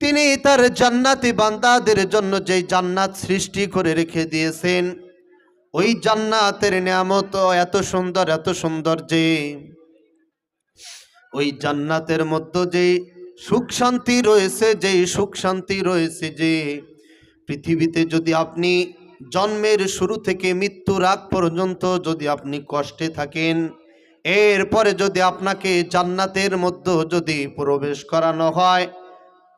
তিনি তার জান্নাতি বান্দাদের জন্য যে জান্নাত সৃষ্টি করে রেখে দিয়েছেন, ওই জান্নাতের নিয়ামত এত সুন্দর যে ওই জান্নাতের মধ্যে যে সুখ শান্তি রয়েছে, যে পৃথিবীতে যদি আপনি জন্মের শুরু থেকে মৃত্যুর আগ পর্যন্ত যদি আপনি কষ্টে থাকেন, এরপরে যদি আপনাকে জান্নাতের মধ্যে যদি প্রবেশ করানো হয়,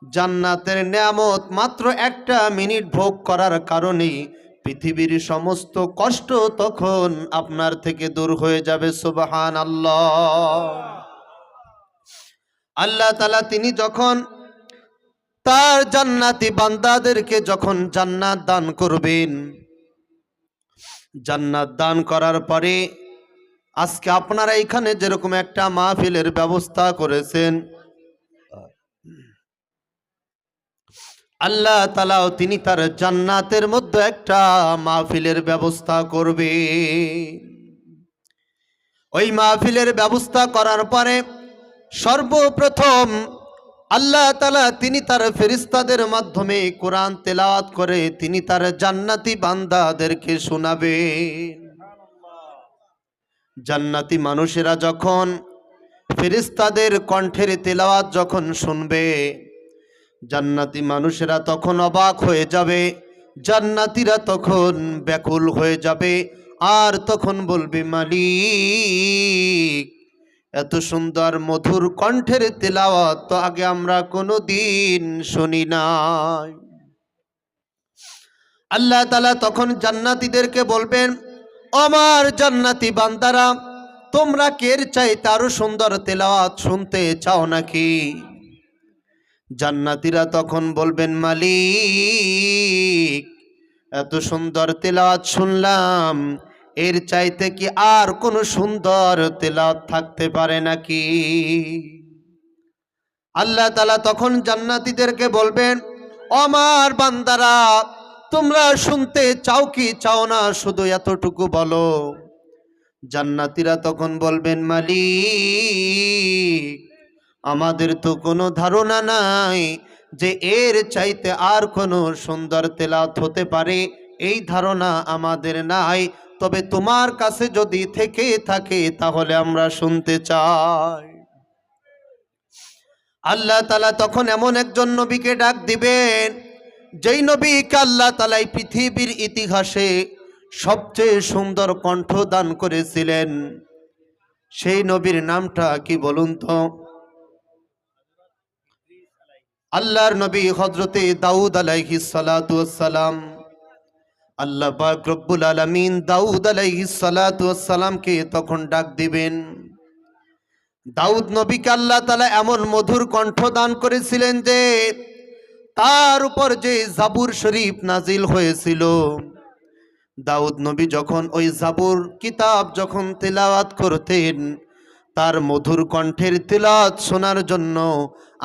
জান্নাতের নিয়ামত মাত্র একটা মিনিট ভোগ করার কারণেই পৃথিবীর সমস্ত কষ্ট তখন আপনার থেকে দূর হয়ে যাবে। সুবহানাল্লাহ। আল্লাহ তাআলা তিনি যখন তার জান্নাতি বান্দাদেরকে যখন জান্নাত দান করবেন, জান্নাত দান করার পরে আজকে আপনারা এখানে যেরকম একটা মাহফিলের ব্যবস্থা করেছেন, আল্লাহ তাআলাও তিনি তার জান্নাতের মধ্যে একটা মাহফিলের ব্যবস্থা করবে। ওই মাহফিলের ব্যবস্থা করার পরে সর্বপ্রথম আল্লাহ তাআলা তিনি তার ফেরেশতাদের মাধ্যমে কোরআন তেলাওয়াত করে তিনি তার জান্নাতি বান্দাদেরকে শোনাবেন। জান্নাতি মানুষেরা যখন ফেরেশতাদের কণ্ঠের তেলাওয়াত যখন শুনবে, জান্নাতি মানুষেরা তখন অবাক হয়ে যাবে, জান্নাতীরা তখন ব্যাকুল হয়ে যাবে, আর তখন বলবে, মালিক, এত সুন্দর মধুর কণ্ঠের তেলাওয়াত তো আগে আমরা কোনোদিন শুনি নাই। আল্লাহ তাআলা তখন জান্নাতীদেরকে বলবেন, আমার জান্নাতি বান্দারা, তোমরা কের চাইতে আরো সুন্দর তেলাওয়াত শুনতে চাও নাকি? জান্নাতীরা তখন বলবেন, মালিক, এত সুন্দর তেলাওয়াত শুনলাম, এর চাইতে কি আর কোনো সুন্দর তেলাওয়াত থাকতে পারে নাকি? আল্লাহ তাআলা তখন জান্নাতীদেরকে বলবেন, আমার বান্দারা, তোমরা শুনতে চাও কি চাও না, শুধু এতটুকু বলো। জান্নাতীরা তখন বলবেন, মালিক, আমাদের তো কোনো ধারণা নাই যে এর চাইতে আর কোনো সুন্দর তেলাওয়াত হতে পারে, এই ধারণা আমাদের নাই, তবে তোমার কাছে যদি থেকে থাকে তাহলে আমরা শুনতে চাই। আল্লাহ তাআলা তখন এমন একজন নবীকে ডাক দিবেন, যেই নবীকে আল্লাহ তাআলা এই পৃথিবীর ইতিহাসে সবচেয়ে সুন্দর কণ্ঠ দান করেছিলেন। সেই নবীর নামটা কি বলুন তো? আল্লাহর নবী হযরতে দাউদ আলাইহিস সালাতু ওয়াস সালাম। আল্লাহ পাক রব্বুল আলামিন দাউদ আলাইহিস সালাতু ওয়াস সালামকে তখন ডাক দিবেন। দাউদ নবীকে আল্লাহ তাআলা এমন মধুর কণ্ঠ দান করেছিলেন যে তার উপর যে জাবুর শরীফ নাজিল হয়েছিল, দাউদ নবী যখন ওই জাবুর কিতাব যখন তেলাওয়াত করতেন, তার মধুর কণ্ঠের তেলাওয়াত শোনার জন্য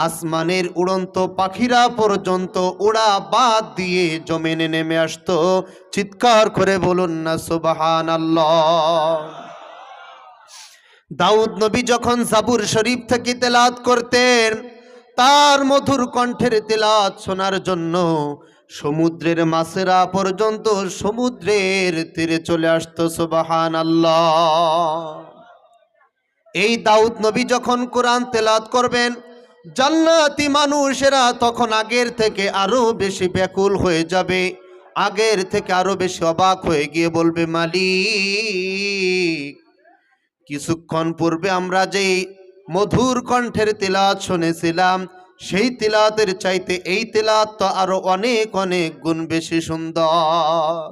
আসমানের উড়ন্ত পাখিরা পর্যন্ত উড়া বাদ দিয়ে জমিনে নেমে আসতো। চিৎকার করে বলুন না সুবহানাল্লাহ। দাউদ নবী যখন জাবুর শরীফ থেকে তেলাওয়াত করতেন, তার মধুর কণ্ঠের তেলাওয়াত শোনার জন্য সমুদ্রের মাছেরা পর্যন্ত সমুদ্রের তীরে চলে আসতো। সুবহানাল্লাহ। এই দাউদ নবী যখন কোরআন তেলাওয়াত করবেন, জান্নাতি মানুষেরা তখন আগের থেকে আরো বেশি ব্যাকুল হয়ে যাবে, আগের থেকে আরো বেশি অবাক হয়ে গিয়ে বলবে, মালিক, কিছুক্ষণ পূর্বে আমরা যে মধুর কণ্ঠের তেলাওয়াত শুনেছিলাম, সেই তেলাওয়াতের চাইতে এই তেলাওয়াত তো আরো অনেক অনেক গুণ বেশি সুন্দর।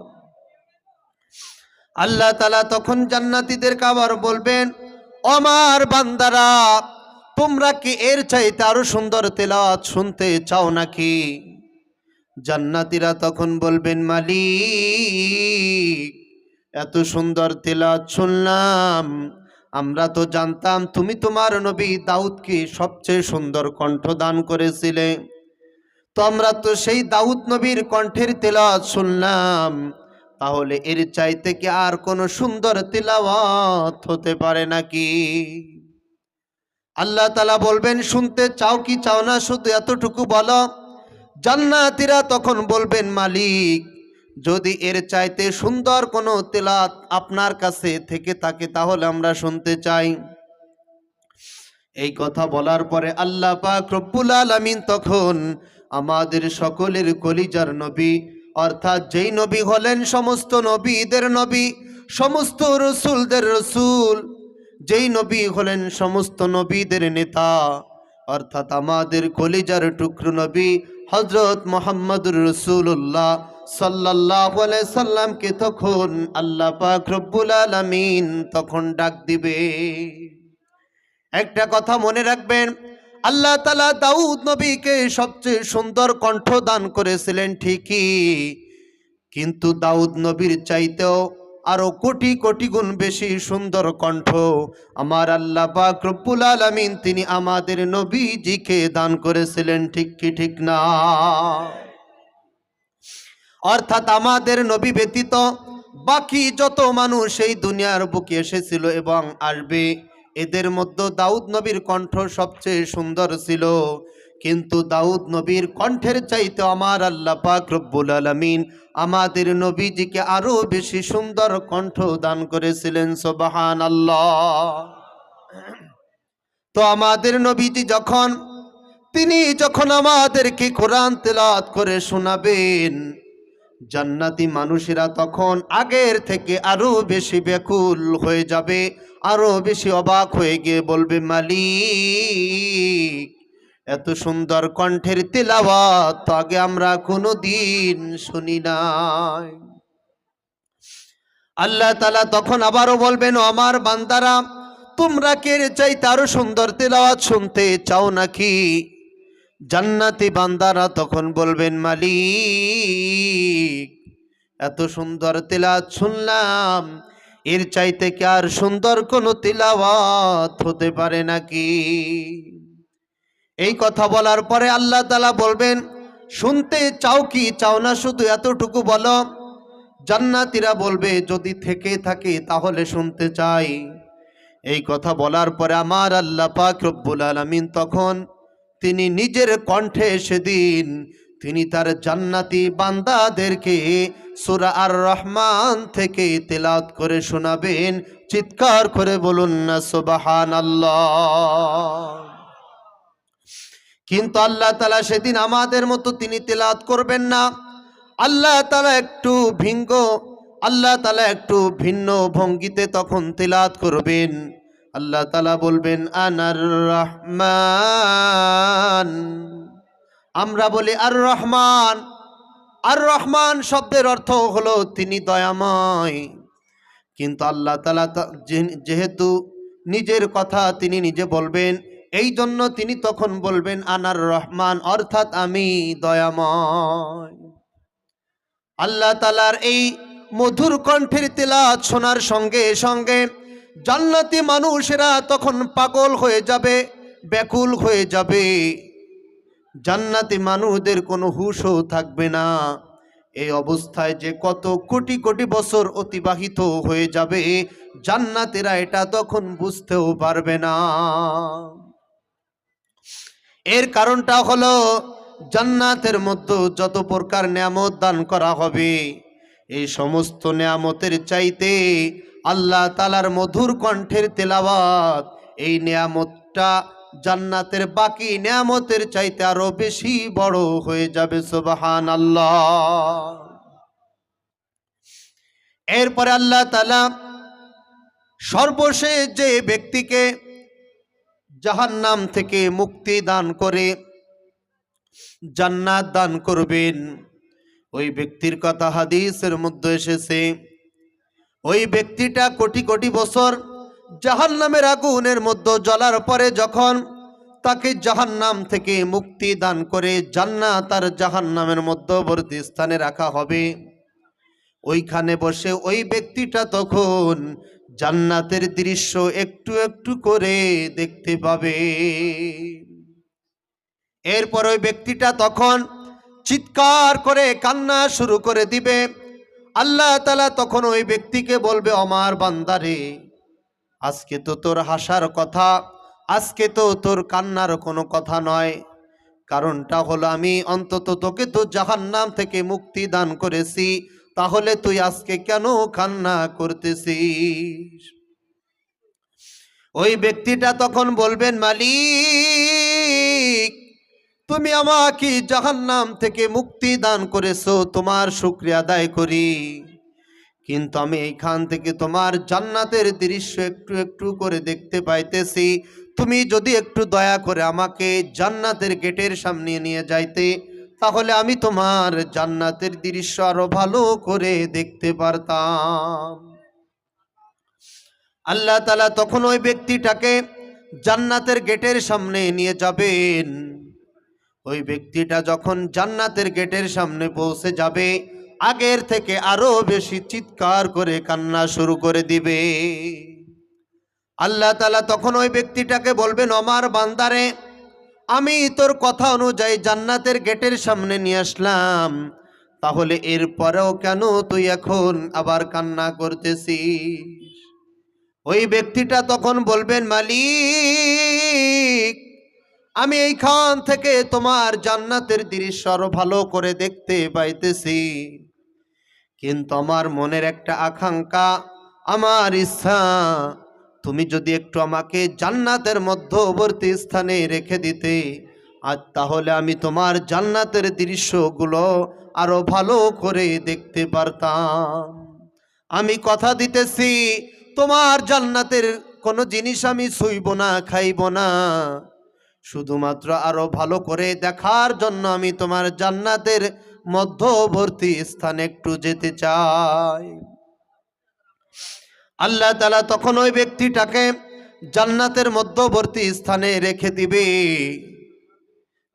আল্লাহ তাআলা তখন জান্নাতীদেরকে আবার বলবেন, আমার বান্দারা, তোমরা কি এর চাইতে আরো সুন্দর তেলাওয়াত শুনতে চাও নাকি? জান্নাতীরা তখন বলবেন, মালিক, এত সুন্দর তেলাওয়াত শুনলাম, আমরা তো জানতাম তুমি তোমার নবী দাউদকে সবচেয়ে সুন্দর কণ্ঠ দান করেছিলে, তো আমরা তো সেই দাউদ নবীর কণ্ঠের তেলাওয়াত শুনলাম, তাহলে এর চাইতে কি আর কোনো সুন্দর তেলাওয়াত হতে পারে নাকি? আল্লাহ তাআলা বলবেন, শুনতে চাও কি চাও না, শুধু এতটুকু বলো। জান্নাতীরা তখন বলবেন, মালিক, যদি এর চাইতে সুন্দর কোনো তেলাওয়াত আপনার কাছে থেকে থাকে তাহলে আমরা শুনতে চাই। এই কথা বলার পরে আল্লাহ পাক রব্বুল আলামিন তখন আমাদের সকলের কলিজার নবী, অর্থাৎ যেই নবী হলেন সমস্ত নবীদের নবী, সমস্ত রসুলদের রসুল, যেই নবী হলেন সমস্ত নবীদের নেতা, অর্থাৎ আমাদের কলিজার টুকরো নবী হযরত মুহাম্মদুর রাসূলুল্লাহ সাল্লাল্লাহু আলাইহি সাল্লামকে তখন আল্লাহ পাক রব্বুল আলামিন তখন ডাক দিবে। একটা কথা মনে রাখবেন, আল্লাহ তাআলা দাউদ নবীকে সবচেয়ে সুন্দর কণ্ঠ দান করেছিলেন ঠিকই, কিন্তু দাউদ নবীর চাইতেও আরো কোটি কোটি গুণ বেশি সুন্দর কণ্ঠ আমার আল্লাহ পাক রব্বুল আলামিন তিনি আমাদের নবীজিকে দান করেছিলেন। ঠিক কি ঠিক না? অর্থাৎ আমাদের নবী ব্যতীত বাকি যত মানুষ এই দুনিয়ার বুকে এসেছিল এবং আসবে, এদের মধ্যে দাউদ নবীর কণ্ঠ সবচেয়ে সুন্দর ছিল, কিন্তু দাউদ নবীর কণ্ঠের চাইতে আমার আল্লাহ পাক রব্বুল আলামিন আমাদের নবীজিকে আরো বেশি সুন্দর কণ্ঠ দান করেছিলেন। সুবহানাল্লাহ। তো আমাদের নবীজি তিনি যখন আমাদেরকে কোরআন তেলাওয়াত করে শোনাবেন, জান্নাতি মানুষেরা তখন আগের থেকে আরো বেশি ব্যাকুল হয়ে যাবে, আরো বেশি অবাক হয়ে গিয়ে বলবে, মালিক, এত সুন্দর কণ্ঠের তেলাওয়াত তো আগে আমরা কোনোদিন শুনি নাই। আল্লাহ তাআলা তখন আবারও বলবেন, ও আমার বান্দারা, তোমরা কে চাইতে আরো সুন্দর তেলাওয়াত শুনতে চাও নাকি? জান্নাতি বান্দারা তখন বলবেন, মালিক, এত সুন্দর তেলাওয়াত শুনলাম, এর চাইতে কি আর সুন্দর কোনো তেলাওয়াত হতে পারে নাকি? এই কথা বলার পরে আল্লাহ তাআলা বলবেন, শুনতে চাও কি চাও না শুধু এতটুকু বলো। জান্নাতীরা বলবে, যদি থেকে থাকে তাহলে শুনতে চাই। এই কথা বলার পরে আমার আল্লাহ পাক রব্বুল আলামিন তখন তিনি নিজের কণ্ঠে সেদিন তিনি তার জান্নাতি বান্দাদেরকে সূরা আর রহমান থেকে তেলাওয়াত করে শোনাবেন। চিৎকার করে বলুন না সুবহানাল্লাহ। কিন্তু আল্লাহ তাআলা সেদিন আমাদের মতো তিনি তেলাওয়াত করবেন না। আল্লাহ তাআলা একটু ভিন্ন ভঙ্গিতে তখন তেলাওয়াত করবেন। আল্লাহ তাআলা বলবেন, আনার রহমান। আমরা বলি আর রহমান। আর রহমান শব্দের অর্থ হলো তিনি দয়াময়, কিন্তু আল্লাহ তাআলা যেহেতু নিজের কথা তিনি নিজে বলবেন, এই জন্য তিনি তখন বলবেন আনার রহমান, অর্থাৎ আমি দয়াময়। আল্লাহ তাআলার এই মধুর কণ্ঠের তেলাওয়াত শোনার সঙ্গে সঙ্গে জান্নাতি মানুষেরা তখন পাগল হয়ে যাবে, ব্যাকুল হয়ে যাবে। জান্নাতি মানুষদের কোনো হুঁশও থাকবে না। এই অবস্থায় যে কত কোটি কোটি বছর অতিবাহিত হয়ে যাবে, জান্নাতীরা এটা তখন বুঝতেও পারবে না। এর কারণটা হলো, জান্নাতের মধ্যে যত প্রকার নিয়ামত দান করা হবে, এই সমস্ত নিয়ামতের চাইতে আল্লাহ তাআলার মধুর কণ্ঠের তেলাওয়াত, এই নিয়ামতটা জান্নাতের বাকি নিয়ামতের চাইতে আরো বেশি বড় হয়ে যাবে। সুবহানাল্লাহ। এরপরে আল্লাহ তাআলা সর্বশেষ যে ব্যক্তিকে জাহান্নাম থেকে মুক্তি দান করে জান্নাত দান করবেন, ওই ব্যক্তির কথা হাদিসের মধ্যে এসেছে। ওই ব্যক্তিটা কোটি কোটি বছর জাহান্নামের আগুনের মধ্যে জ্বলার পরে যখন তাকে জাহান্নাম থেকে মুক্তি দান করে জান্নাত আর জাহান্নামের মধ্যবর্তী স্থানে রাখা হবে, ওইখানে বসে ওই ব্যক্তিটা তখন জান্নাতের দৃশ্য একটু একটু করে দেখতে পাবে। এরপর ওই ব্যক্তিটা তখন চিৎকার করে কান্না শুরু করে দিবে। আল্লাহ তাআলা তখন ওই ব্যক্তিকে বলবে, আমার বান্দারে, আজকে তো তোর হাসার কথা, আজকে তো তোর কান্নার কোনো কথা নয়, কারণটা হলো আমি অন্তত তোকে তো জাহান্নাম থেকে মুক্তি দান করেছি, তাহলে তুই আজকে কেন কান্না করতেছিস? ওই ব্যক্তিটা তখন বলবেন, মালিক তুমি আমাকে জাহান্নাম থেকে মুক্তি দান করেছো, তোমার শুকরিয়া আদায় করি, কিন্তু আমি এইখান থেকে তোমার জান্নাতের দৃশ্য একটু একটু করে দেখতে পাইতেছি। তুমি যদি একটু দয়া করে আমাকে জান্নাতের গেটের সামনে নিয়ে যাইতে, তাহলে আমি তোমার জান্নাতের দৃশ্য আরো ভালো করে দেখতে পারতাম। আল্লাহ তাআলা তখন ওই ব্যক্তিটাকে জান্নাতের গেটের সামনে নিয়ে যাবেন। ওই ব্যক্তিটা যখন জান্নাতের গেটের সামনে পৌঁছে যাবে, আগের থেকে আরো বেশি চিৎকার করে কান্না শুরু করে দিবে। আল্লাহ তাআলা তখন ওই ব্যক্তিটাকে বলবেন, আমার বান্দারে, আমি তোর কথা অনুযায়ী জান্নাতের গেটের সামনে নিয়ে আসলাম, তাহলে এরপরেও কেন তুই এখন আবার কান্না করতেছিস? ওই ব্যক্তিটা তখন বলবেন, মালিক আমি এইখান থেকে তোমার জান্নাতের দৃশ্য আরো ভালো করে দেখতে পাইতেছি, কিন্তু আমার মনের একটা আকাঙ্ক্ষা, আমার ইচ্ছা, তুমি যদি একটু আমাকে জান্নাতের মধ্যবর্তী স্থানে রেখে দিতে, আর তাহলে আমি তোমার জান্নাতের দৃশ্যগুলো আরো ভালো করে দেখতে পারতাম। আমি কথা দিতেছি, তোমার জান্নাতের কোনো জিনিস আমি ছুঁইব না, খাইব না, শুধুমাত্র আরো ভালো করে দেখার জন্য আমি তোমার জান্নাতের মধ্যবর্তী স্থানে একটু যেতে চাই। আল্লাহ তাআলা তখন ওই ব্যক্তিটাকে জান্নাতের মধ্যবর্তী স্থানে রেখে দিবে।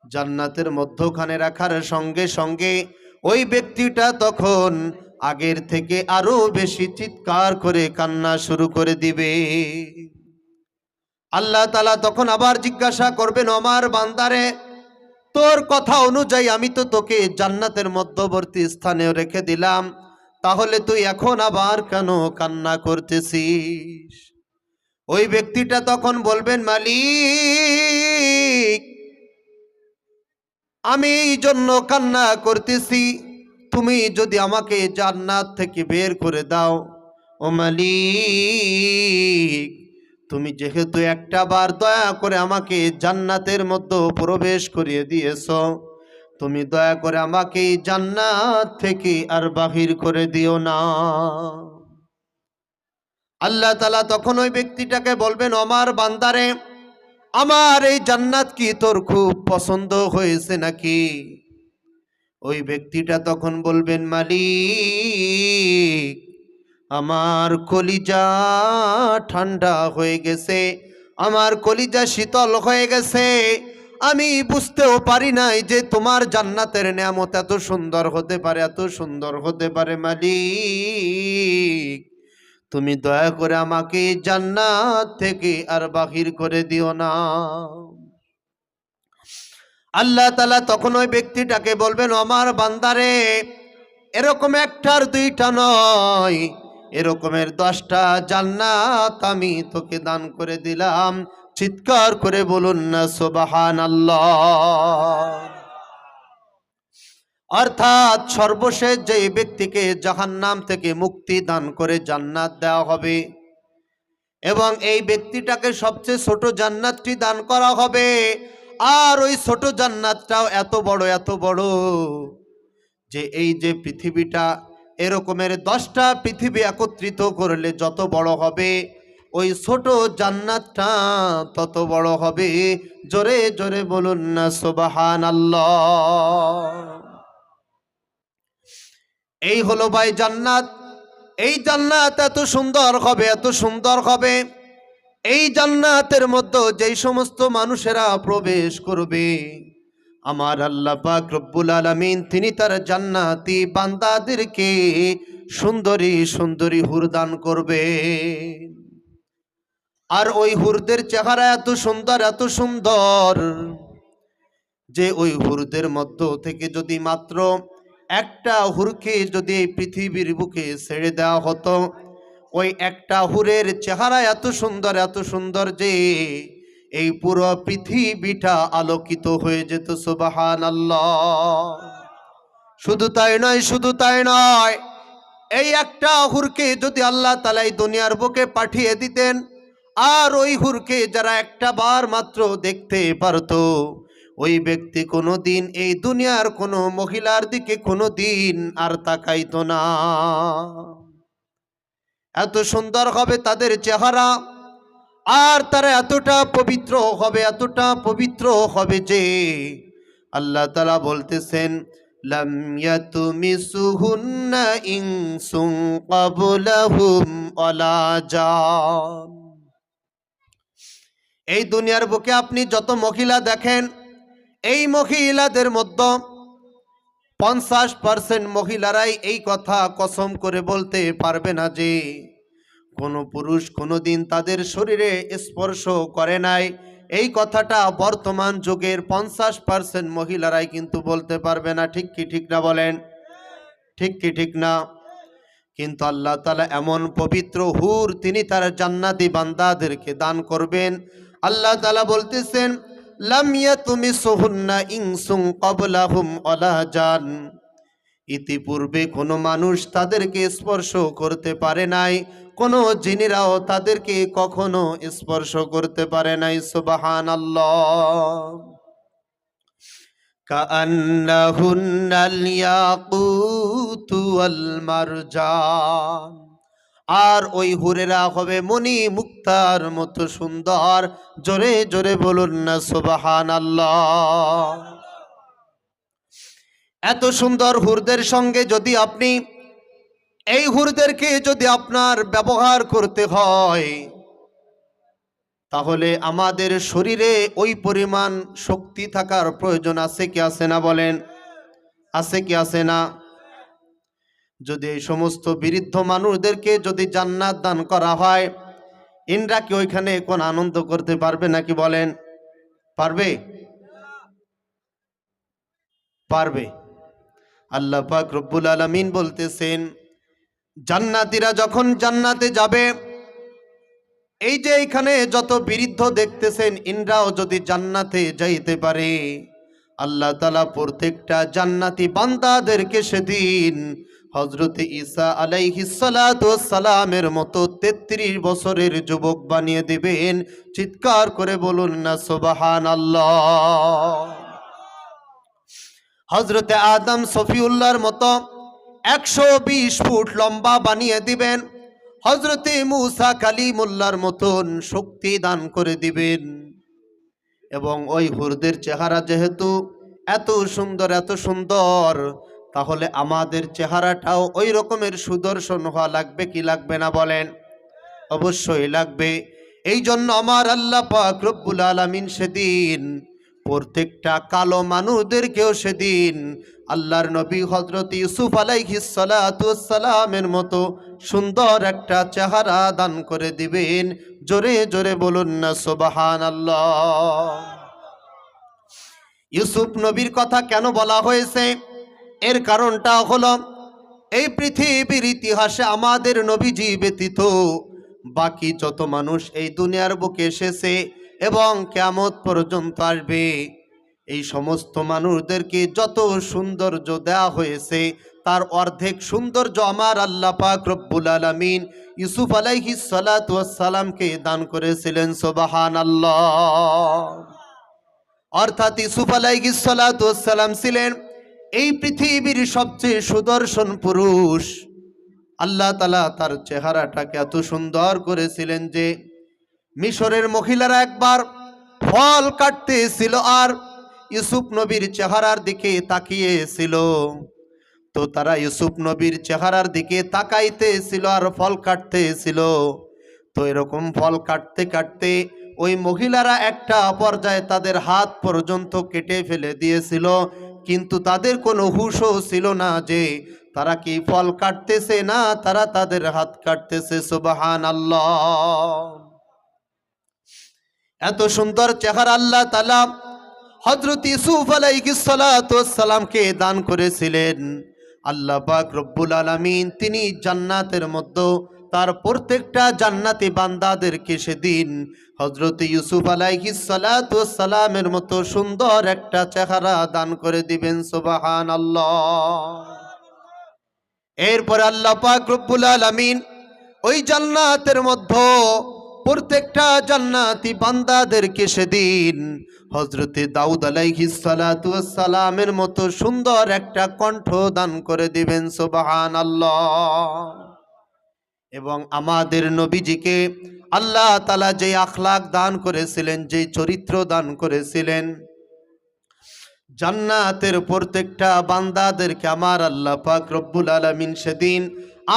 জান্নাতের মধ্যখানে রাখার সঙ্গে সঙ্গে ওই ব্যক্তিটা তখন আগের থেকে আরো বেশি চিৎকার করে কান্না শুরু করে দিবে। আল্লাহ তাআলা তখন আবার জিজ্ঞাসা করবেন, আমার বান্দারে, তোর কথা অনুযায়ী আমি তো তোকে জান্নাতের মধ্যবর্তী স্থানে রেখে দিলাম, তাহলে তুই এখন আবার কেন কান্না করতেছিস? ওই ব্যক্তিটা তখন বলবেন, মালিক আমি এই জন্য কান্না করতেছি, তুমি যদি আমাকে জান্নাত থেকে বের করে দাও, ও মালিক তুমি যেহেতু একটা বার দয়া করে আমাকে জান্নাতের মধ্যে প্রবেশ করিয়ে দিয়েছো, তুমি দয়া করে আমাকে জান্নাত থেকে আর বাহির করে দিও না। আল্লাহ তাআলা তখন ওই ব্যক্তিটাকে বলবেন, আমার বান্দারে, আমার এই জান্নাত কি তোর খুব পছন্দ হয়েছে নাকি? ওই ব্যক্তিটা তখন বলবেন, মালিক আমার কলিজা ঠান্ডা হয়ে গেছে, আমার কলিজা শীতল হয়ে গেছে, আমি বুঝতেও পারি নাই যে তোমার জান্নাতের নিয়ামত এত সুন্দর হতে পারে, এত সুন্দর হতে পারে। মালিক তুমি দয়া করে আমাকে জান্নাত থেকে আর বাহির করে দিও না। আল্লাহ তাআলা তখন ওই ব্যক্তিটাকে বলবেন, আমার বান্দারে, এরকম একটার দুইটা নয়, এরকমের 10টা জান্নাত আমি তোকে দান করে দিলাম। চিৎকার করে বলুন না সুবহানাল্লাহ। অর্থাৎ সর্বশেষ যে ব্যক্তিকে জাহান্নাম থেকে মুক্তি দান করে জান্নাত দেওয়া হবে, এবং এই ব্যক্তিটাকে সবচেয়ে ছোট জান্নাতটি দান করা হবে, আর ওই ছোট জান্নাতটাও এত বড়, এত বড় যে এই যে পৃথিবীটা, এরকমের 10টা পৃথিবী একত্রিত করলে যত বড় হবে, ওই ছোট জান্নাতটা তত বড় হবে। জোরে জোরে বলুন না সুবহানাল্লাহ। এই হলো ভাই জান্নাত। এই জান্নাত এত সুন্দর হবে, এত সুন্দর হবে, এই জান্নাতের মধ্যে যেই সমস্ত মানুষেরা প্রবেশ করবে, আমার আল্লাহ পাক রব্বুল আলামিন তিনি তার জান্নাতি বান্দাদেরকে সুন্দরী সুন্দরী হুর দান করবে। আর ওই হুরদের চেহারা এত সুন্দর, এত সুন্দর যে ওই হুরদের মধ্য থেকে যদি মাত্র একটা হুরকে যদি এই পৃথিবীর বুকে ছেড়ে দেওয়া হতো, ওই একটা হুরের চেহারা এত সুন্দর, এত সুন্দর যে এই পুরো পৃথিবীটা আলোকিত হয়ে যেত। সুবহানাল্লাহ। শুধু তাই নয়, শুধু তাই নয়, এই একটা হুরকে যদি আল্লাহ তাআলা এই দুনিয়ার বুকে পাঠিয়ে দিতেন, আর ওই হুরকে যারা একটা বার মাত্র দেখতে পারতো, ওই ব্যক্তি কোনোদিন এই দুনিয়ার কোনো মহিলার দিকে কোনোদিন আর তাকাইতো না। এত সুন্দর হবে তাদের চেহারা, আর তারা এতটা পবিত্র হবে, এতটা পবিত্র হবে যে আল্লাহ তাআলা বলতেছেন, লাম ইয়াতমিসুহুন্না ইনসুন ক্বাবলাহুম ওয়ালা জান। এই দুনিয়ার বুকে আপনি যত মহিলা দেখেন, এই মহিলাদের মধ্যে 50% মহিলারাই এই কথা কসম করে বলতে পারবে না যে কোনো পুরুষ কোনোদিন তাদের শরীরে স্পর্শ করে নাই। এই কথাটা বর্তমান যুগের 50% মহিলারাই কিন্তু বলতে পারবে না। ঠিক কি ঠিক না বলেন? ঠিক কি ঠিক না? কিন্তু আল্লাহ তাআলা এমন পবিত্র হুর তিনি তার জান্নাতি বান্দাদেরকে দান করবেন। আল্লাহ তাআলা বলতেছেন, লাম ইয়াতমিসুহুন্না ইনসুন ক্বাবলাহুম ওয়ালা জান। ইতিপূর্বে কোনো মানুষ তাদেরকে স্পর্শ করতে পারে নাই, কোনো জিনেরাও তাদেরকে কখনো স্পর্শ করতে পারে নাই। সুবহানাল্লাহ। কাআন্নাহুন্নাল ইয়াকুতু ওয়াল মারজান। আর ওই হুরেরা হবে মণি মুক্তার মতো সুন্দর। জোরে জোরে বলুন না সুবহানাল্লাহ। এত সুন্দর হুরদের সঙ্গে যদি আপনি এই হুরদেরকে যদি আপনার ব্যবহার করতে হয়, তাহলে আমাদের শরীরে ওই পরিমাণ শক্তি থাকার প্রয়োজন আছে কি আছে না বলেন? আছে কি আছে না? যদি এই সমস্ত বৃদ্ধ মানুষদেরকে যদি জান্নাত দান করা হয়, ইনরা কি ওইখানে কোন আনন্দ করতে পারবে নাকি বলেন? পারবে? পারবে। আল্লাহ পাক রব্বুল আলামিন বলতেছেন, জান্নাতীরা যখন জান্নাতে যাবে, এই যে এখানে যত বৃদ্ধ দেখতেছেন, ইনরাও যদি জান্নাতে যাইতে পারে, আল্লাহ তাআলা প্রত্যেকটা জান্নাতি বান্দাদেরকে সেদিন হযরত ঈসা আলাইহিস সালাতু ওয়াস সালামের মতো 33 বছরের যুবক বানিয়ে দিবেন। চিৎকার করে বলুন না সুবহানাল্লাহ। হযরত আদম সফিউল্লাহর মতো 120 ফুট লম্বা বানিয়ে দিবেন। হযরতে মূসা কালিমুল্লাহর মতন শক্তি দান করে দিবেন। এবং ওই হুরদের চেহারা যেহেতু এত সুন্দর, এত সুন্দর, তাহলে আমাদের চেহারাটাও ওই রকমের সুদর্শন হওয়া লাগবে কি লাগবে না বলেন? অবশ্যই লাগবে। এই জন্য আমার আল্লাহ পাক রব্বুল আলামিন সেদিন প্রত্যেকটা কালো মানুষদেরকেও সেদিন আল্লাহর নবী হযরত ইউসুফ আলাইহিস সালাতু ওয়াস সালামের মতো সুন্দর একটা চেহারা দান করে দিবেন। জোরে জোরে বলুন না সুবহানাল্লাহ। ইউসুফ নবীর কথা কেন বলা হয়েছে? এর কারণটা হলো, এই পৃথিবীর ইতিহাসে আমাদের নবীজি ব্যতীত বাকি যত মানুষ এই দুনিয়ার বুকে এসেছে এবং কিয়ামত পর্যন্ত আসবে, এই সমস্ত মানুষদেরকে যত সৌন্দর্য দেওয়া হয়েছে, তার অর্ধেক সৌন্দর্য আমার আল্লাহ পাক রব্বুল আলামিন ইউসুফ আলাইহিস সালাতু ওয়াস সালামকে দান করেছিলেন। সুবহানাল্লাহ। অর্থাৎ ইউসুফ আলাইহিস সালাতু ওয়াস সালাম ছিলেন এই পৃথিবীর সবচেয়ে সুদর্শন পুরুষ। আল্লাহ তাআলা তার চেহারাটাকে এত সুন্দর করেছিলেন যে মিশরের মহিলারা একবার ফল কাটতেছিল আর ইউসুফ নবীর চেহারার দিকে তাকিয়েছিল, তো তারা ইউসুফ নবীর চেহারার দিকে তাকাইতেছিল আর ফল কাটতেছিল। তো এরকম ফল কাটতে কাটতে ওই মহিলারা একটা পর্যায়ে তাদের হাত পর্যন্ত কেটে ফেলে দিয়েছিল, কিন্তু তাদের কোনো হুঁশও ছিল না যে তারা কি ফল কাটতেছে না তারা তাদের হাত কাটতেছে। সুবহানাল্লাহ। এত সুন্দর চেহারা আল্লাহ তাআলা হযরত ইউসুফ আলাইহিস সালাতু ওয়াস সালামকে দান করেছিলেন। আল্লাহ পাক রব্বুল আলামিন তিনি জান্নাতের মধ্যে তার প্রত্যেকটা জান্নাতি বান্দাদেরকে সেদিন হযরত ইউসুফ আলাইহিস সালাতু ওয়াস সালামের মতো সুন্দর একটা চেহারা দান করে দিবেন। সুবহানাল্লাহ। এরপর আল্লাহ পাক রব্বুল আলামিন ওই জান্নাতের মধ্যে প্রত্যেকটা জান্নাতি বান্দাদেরকে সেদিন হযরতে দাউদ আলাইহিস সালাতু ওয়াস সালামের মতো সুন্দর একটা কণ্ঠ দান করে দিবেন। সুবহানাল্লাহ। এবং আমাদের নবীজিকে আল্লাহ তাআলা যে আখলাক দান করেছিলেন, যে চরিত্র দান করেছিলেন, জান্নাতের প্রত্যেকটা বান্দাদেরকে আমার আল্লাহ পাক রব্বুল আলামিন সেদিন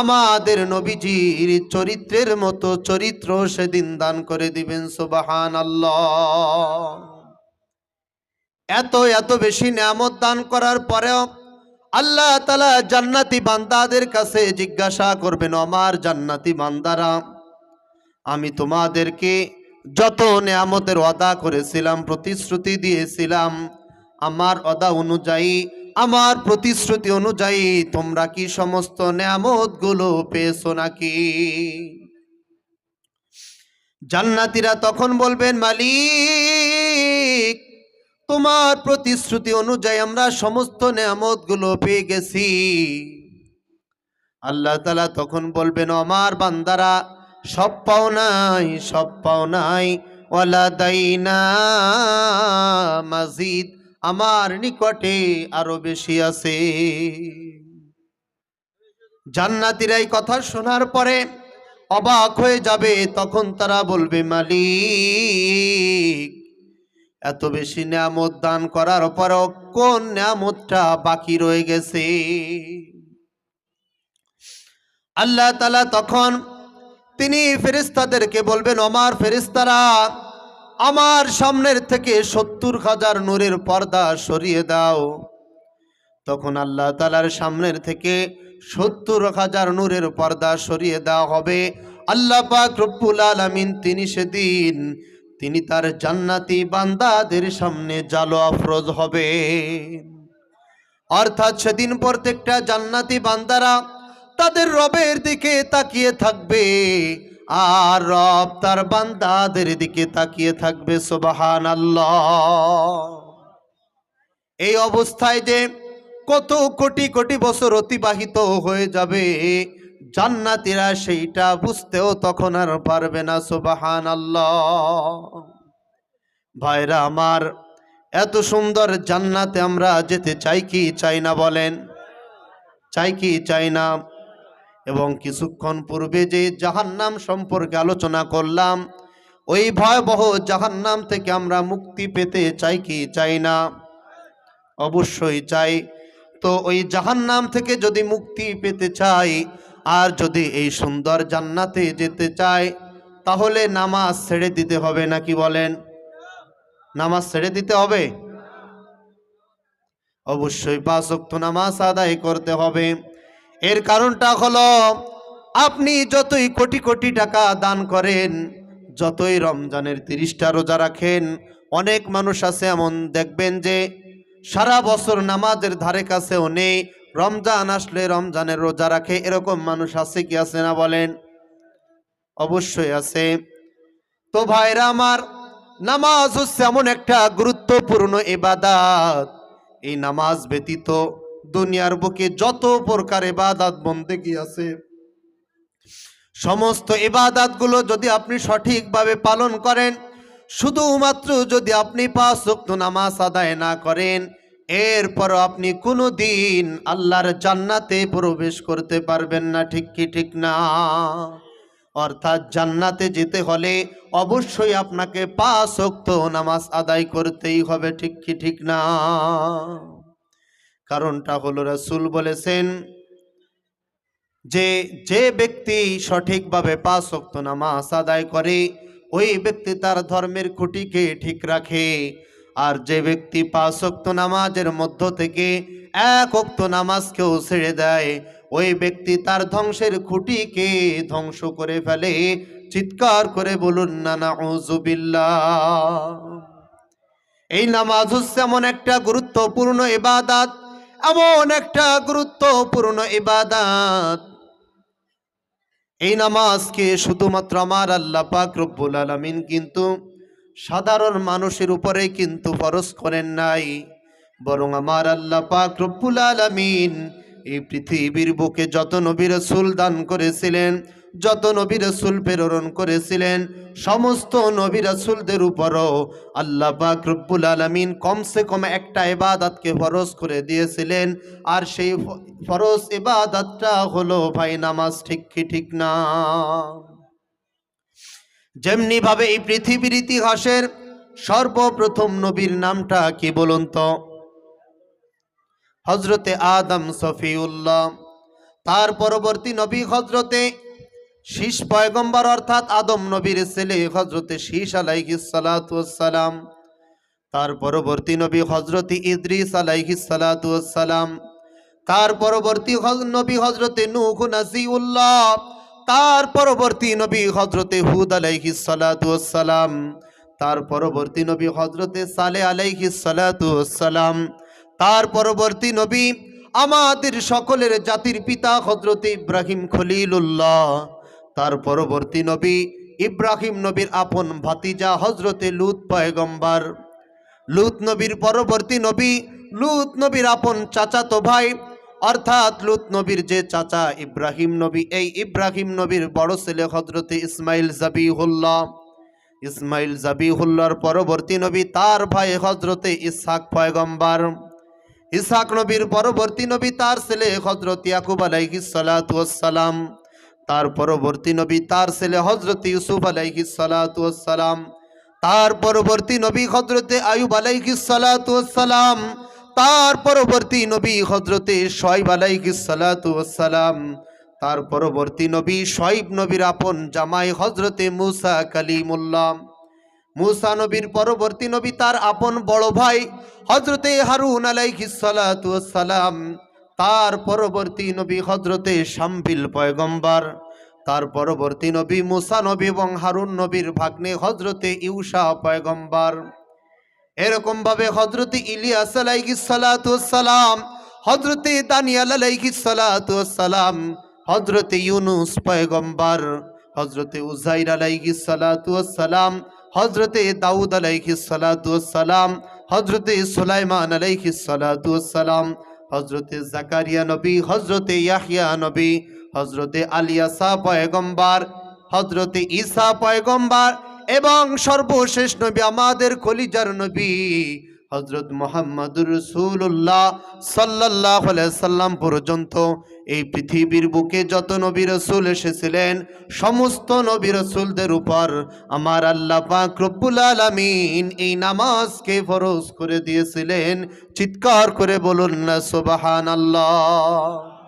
আমাদের নবীজির চরিত্রের মতো চরিত্র সেদিন দান করে দিবেন। সুবহানাল্লাহ। এত এত বেশি নিয়ামত দান করার পরেও আল্লাহ তাআলা জান্নাতি বান্দাদের কাছে জিজ্ঞাসা করবেন, আমার জান্নাতি বান্দারা, আমি তোমাদেরকে যত নিয়ামতের ওয়াদা করেছিলাম, প্রতিশ্রুতি দিয়েছিলাম, আমার ওয়াদা অনুযায়ী, আমার প্রতিশ্রুতি অনুযায়ী তোমরা কি সমস্ত নিয়ামতগুলো পেয়েছো নাকি? জান্নাতীরা তখন বলবেন, মালিক, তোমার প্রতিশ্রুতি অনুযায়ী আমরা সমস্ত নিয়ামতগুলো পেয়ে গেছি। আল্লাহ তাআলা তখন বলবেন, আমার বান্দারা, সব পাও নাই, সব পাও নাই, ওয়ালাদাইনা মাজিদ, আমার নিকটে আরো বেশি আছে। জান্নাতীরা এই কথা শোনার পরে অবাক হয়ে যাবে। তখন তারা বলবে, মালিক, এত বেশি নিয়ামত দান করার পরও কোন নিয়ামতটা বাকি রয়ে গেছে? আল্লাহ তাআলা তখন তিনি ফেরেশতাদেরকে বলবেন, আমার ফেরেশতারা, আমার সামনের থেকে ৭০,০০০ নূরের পর্দা সরিয়ে দাও। তখন আল্লাহ তাআলার সামনের থেকে ৭০,০০০ নূরের পর্দা সরিয়ে দেওয়া হবে। আল্লাহ পাক রব্বুল আলামিন তিনি সেদিন তিনি তার জান্নাতি বান্দাদের সামনে জালো আফরোজ হবে। অর্থাৎ সেদিন প্রত্যেকটা জান্নাতি বান্দারা তাদের রবের দিকে তাকিয়ে থাকবে, আর রব তার বান্দাদের দিকে তাকিয়ে থাকবে। সুবহানাল্লাহ। এই অবস্থায় যে কত কোটি কোটি বছর অতিবাহিত হয়ে যাবে, জান্নাতীরা সেইটা বুঝতেও তখন আর পারবে না। সুবহানাল্লাহ। ভাইরা আমার, এত সুন্দর জান্নাতে আমরা যেতে চাই কি চাই না বলেন? চাই কি চাই না? এবং কিছুক্ষণ পূর্বে যে জাহান্নাম সম্পর্কে আলোচনা করলাম, ওই ভয়াবহ জাহান্নাম থেকে আমরা মুক্তি পেতে চাই কি চাই না? অবশ্যই চাই। তো ওই জাহান্নাম থেকে যদি মুক্তি পেতে চাই আর যদি এই সুন্দর জান্নাতে যেতে চাই, তাহলে নামাজ ছেড়ে দিতে হবে নাকি বলেন? নামাজ ছেড়ে দিতে হবে? অবশ্যই ৫ ওয়াক্ত নামাজ আদায় করতে হবে। এর কারণটা হলো, আপনি যতই কোটি কোটি টাকা দান করেন, যতই রমজানের ৩০টা রোজা রাখেন, অনেক মানুষ আছে এমন দেখবেন যে সারা বছর নামাজের ধারে কাছেও নেই, রমজান আসলে রমজানের রোজা রাখে। এরকম মানুষ আছে কি আছে না বলেন? অবশ্যই আছে। তো ভাইরা আমার, নামাজ হচ্ছে এমন একটা গুরুত্বপূর্ণ ইবাদত, এই নামাজ ব্যতীত দুনিয়ার বুকে যত প্রকার ইবাদত বন্দেগী আছে, সমস্ত ইবাদতগুলো যদি আপনি সঠিকভাবে পালন করেন, শুধুমাত্র যদি আপনি ৫ ওয়াক্ত নামাজ আদায় না করেন, এরপর আপনি কোনো দিন আল্লাহর জান্নাতে প্রবেশ করতে পারবেন না। ঠিক কি ঠিক না? অর্থাৎ জান্নাতে যেতে হলে অবশ্যই আপনাকে ৫ ওয়াক্ত নামাজ আদায় করতেই হবে। ঠিক কি ঠিক না? কারণটা হলো, রাসূল বলেছেন যে যে ব্যক্তি সঠিকভাবে ৫ ওয়াক্ত নামাজ আদায় করে, ওই ব্যক্তি তার ধর্মের খুঁটিকে ঠিক রাখে। আর যে ব্যক্তি ৫ ওয়াক্ত নামাজের মধ্য থেকে ১ ওয়াক্ত নামাজকেও ছেড়ে দেয়, ওই ব্যক্তি তার ধ্বংসের খুঁটিকে ধ্বংস করে ফেলে। চিৎকার করে বলুন না নাউযুবিল্লাহ। এই নামাজ হচ্ছে এমন একটা গুরুত্বপূর্ণ ইবাদত, এমন একটা গুরুত্বপূর্ণ ইবাদত, এই নামাজকে শুধুমাত্র আমার আল্লাহ পাক রব্বুল আলামিন কিন্তু সাধারণ মানুষের উপরে কিন্তু ফরজ করেন নাই, বরং আমার আল্লাহ পাক রব্বুল আলামিন এই পৃথিবীর বুকে যত নবী রাসূল দান করেছিলেন, যত নবী রাসূল প্রেরণ করেছিলেন, সমস্ত নবী রাসূলদের উপরও আল্লাহ পাক রব্বুল আলামিন কমসে কম একটা ইবাদতকে ফরজ করে দিয়েছিলেন। আর সেই ফরজ ইবাদতটা হলো ভাই নামাজ। ঠিক কি ঠিক না? যেমনি ভাবে এই পৃথিবীর ইতিহাসের সর্বপ্রথম নবীর নামটা কি বলুন তো? হজরতে আদম সফিউল্লাহ। তার পরবর্তী নবী হজরতে শীষ পয়গম্বর অর্থাৎ আদম নবীর ছেলে হজরতে শীষ আলাইহিস সালাতু ওয়াস সালাম। তার পরবর্তী নবী হজরতে ইদ্রিস আলাইহিস সালাতু ওয়াস সালাম। তার পরবর্তী নবী হজরতে নূহ নাজিউল্লাহ। তার পরবর্তী নবী হজরতে হুদ আলাইহিস সালাতু ওয়াস সালাম। তার পরবর্তী নবী হজরতে সালেহ আলাইহিস সালাতু ওয়াস সালাম। তার পরবর্তী নবী আমাদের সকলের জাতির পিতা হজরতে ইব্রাহিম খলিলুল্লাহ। তার পরবর্তী নবী ইব্রাহিম নবীর আপন ভাতিজা হজরতে লূত পয়গম্বর। লূত নবীর পরবর্তী নবী লূত নবীর আপন চাচাতো ভাই অর্থাৎ লূত নবীর যে চাচা ইব্রাহিম নবী, এই ইব্রাহিম নবীর বড় ছেলে হজরতে ইসমাইল জাবিহুল্লাহ। ইসমাইল জাবিহুল্লাহর পরবর্তী নবী তার ভাই হজরতে ইসহাক পয়গম্বর। ইসহাক নবীর পরবর্তী নবী তার ছেলে হজরত ইয়াকুব আলাইহিস সালাতু ওয়াস সালাম। তার পরবর্তী নবী তার ছেলে হজরত ইউসুফ আলাইহিস সালাতু ওয়াস সালাম। তার পরবর্তী নবী হজরতে আয়ুব আলাইহিস সালাতু ওয়াস সালাম। তার পরবর্তী নবী হজরতে শুআয়ব আলাইহিস সালাতু ওয়াস সালাম। তার পরবর্তী নবী শুআয়ব নবীর আপন জামাই হজরতে মূসা কালিমুল্লাহ। মূসা নবীর পরবর্তী নবী তার আপন বড় ভাই হজরতে হারুন আলাইহিস সালাতু ওয়াস সালাম। তার পরবর্তী নবী হজরতে শামবিল পয়গম্বর। তার পরবর্তী নবী মূসা নবী এবং হারুন নবীর ভাগ্নে হজরতে ইউশা পয়গম্বর। এরকম ভাবে হজরতে ইলিয়াস আলাইহিস সালাতু ওয়াস সালাম, হজরতে দানিয়েল আলাইহিস সালাতু ওয়াস সালাম, হজরতে ইউনুস পয়গম্বর, হজরতে উযাইর আলাইহিস সালাতু ওয়াস সালাম, হজরতে দাউদ আলাইহিস সালাতু ওয়াস সালাম, হজরতে সুলাইমান আলাইহিস সালাতু ওয়াস সালাম, হজরতে জাকারিয়া নবী, হজরতে ইয়াহইয়া নবী, হজরতে আলিয়াসা পয়গম্বর, হজরতে ঈসা পয়গম্বর এবং সর্বশেষ নবী আমাদের কলিজার নবী হজরত মুহাম্মদুর রাসূলুল্লাহ সাল্লাল্লাহু আলাইহি সাল্লাম পর্যন্ত এই পৃথিবীর বুকে যত নবী রাসূল এসেছিলেন সমস্ত নবী রাসূলদের উপর আমার আল্লাহ পাক রব্বুল আলামিন এই নামাজকে ফরজ করে দিয়েছিলেন। চিৎকার করে বলুন না সুবহানাল্লাহ।